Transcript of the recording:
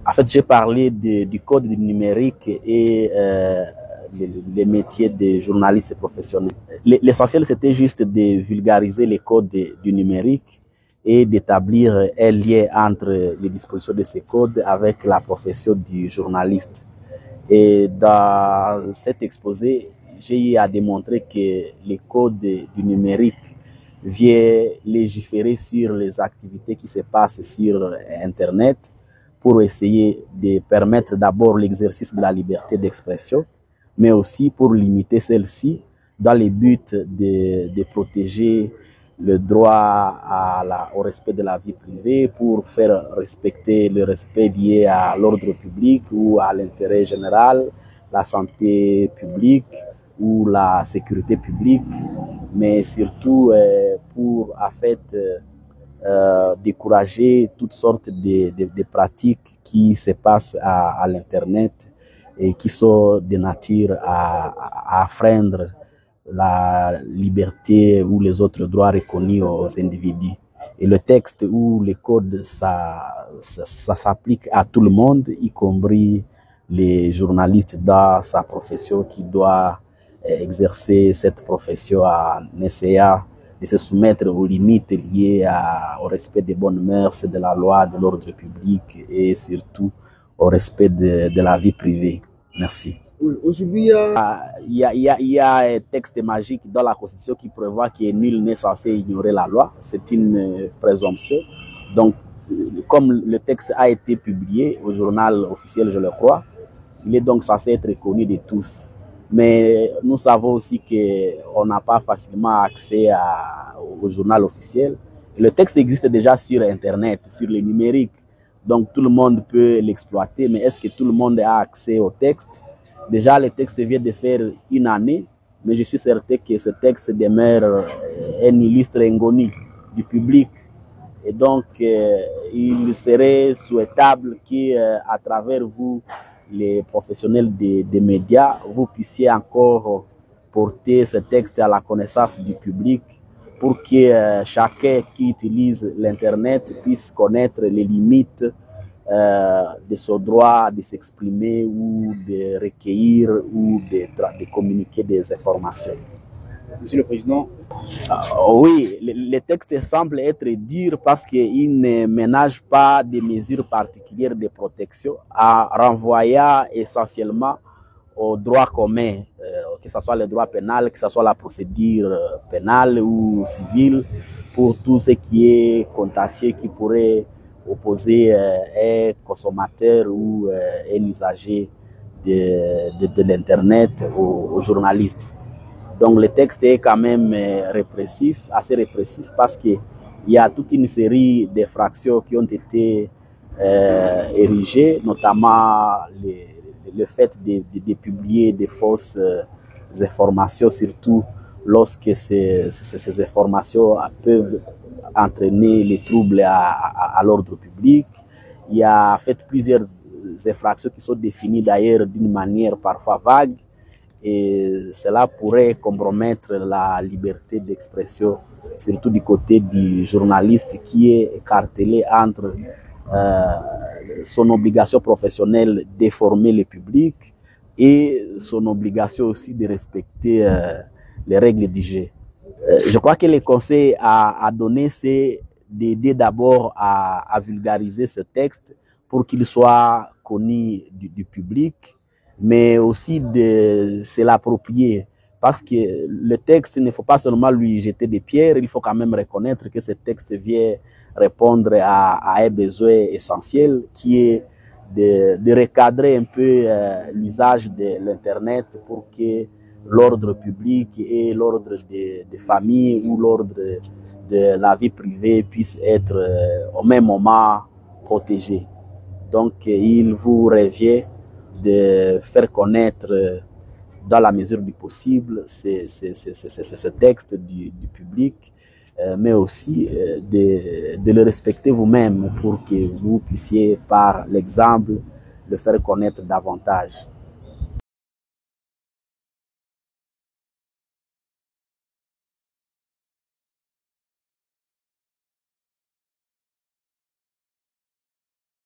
En fait, j'ai parlé du code du numérique et les métiers des journalistes professionnels. L'essentiel, c'était juste de vulgariser les codes du numérique et d'établir un lien entre les dispositions de ces codes avec la profession du journaliste. Et dans cet exposé, j'ai eu à démontrer que les codes du numérique viennent légiférer sur les activités qui se passent sur Internet pour essayer de permettre d'abord l'exercice de la liberté d'expression, mais aussi pour limiter celle-ci dans le but de protéger le droit au respect de la vie privée, pour faire respecter le respect lié à l'ordre public ou à l'intérêt général, la santé publique ou la sécurité publique, mais surtout pour en fait décourager toutes sortes de pratiques qui se passent à l'Internet et qui sont de nature à enfreindre la liberté ou les autres droits reconnus aux individus. Et le texte ou les codes, ça s'applique à tout le monde, y compris les journalistes dans sa profession qui doit exercer cette profession en essayant de se soumettre aux limites liées au respect des bonnes mœurs, de la loi, de l'ordre public et surtout au respect de la vie privée. Merci. Aujourd'hui, il y a un texte magique dans la Constitution qui prévoit que nul n'est censé ignorer la loi. C'est une présomption. Donc, comme le texte a été publié au journal officiel, je le crois, il est donc censé être connu de tous. Mais nous savons aussi qu'on n'a pas facilement accès au journal officiel. Le texte existe déjà sur Internet, sur le numérique. Donc, tout le monde peut l'exploiter. Mais est-ce que tout le monde a accès au texte? Déjà, le texte vient de faire une année, mais je suis certain que ce texte demeure un illustre inconnu du public. Et donc, il serait souhaitable qu'à travers vous, les professionnels des médias, vous puissiez encore porter ce texte à la connaissance du public pour que chacun qui utilise l'Internet puisse connaître les limites de son droit de s'exprimer ou de recueillir ou de communiquer des informations. Monsieur le Président. Oui, le texte semble être dur parce qu'il ne ménage pas de mesures particulières de protection, en renvoyant essentiellement au droit commun, que ce soit le droit pénal, que ce soit la procédure pénale ou civile, pour tout ce qui est contentieux qui pourrait opposer un consommateur ou un usager de l'Internet aux journalistes. Donc le texte est quand même répressif, assez répressif, parce qu'il y a toute une série d'infractions qui ont été érigées, notamment le fait de publier des fausses informations, surtout lorsque ces informations peuvent entraîner les troubles à l'ordre public. Il y a fait plusieurs infractions qui sont définies d'ailleurs d'une manière parfois vague, et cela pourrait compromettre la liberté d'expression, surtout du côté du journaliste qui est écartelé entre son obligation professionnelle d'informer le public et son obligation aussi de respecter les règles du jeu. Je crois que le conseil à donner, c'est d'aider d'abord à vulgariser ce texte pour qu'il soit connu du public, mais aussi de se l'approprier. Parce que le texte, il ne faut pas seulement lui jeter des pierres, il faut quand même reconnaître que ce texte vient répondre à un besoin essentiel qui est de recadrer un peu l'usage de l'Internet pour que l'ordre public et l'ordre des familles ou l'ordre de la vie privée puissent être au même moment protégés. Donc, il vous revient de faire connaître dans la mesure du possible ce texte du public, mais aussi de le respecter vous-même pour que vous puissiez, par l'exemple, le faire connaître davantage.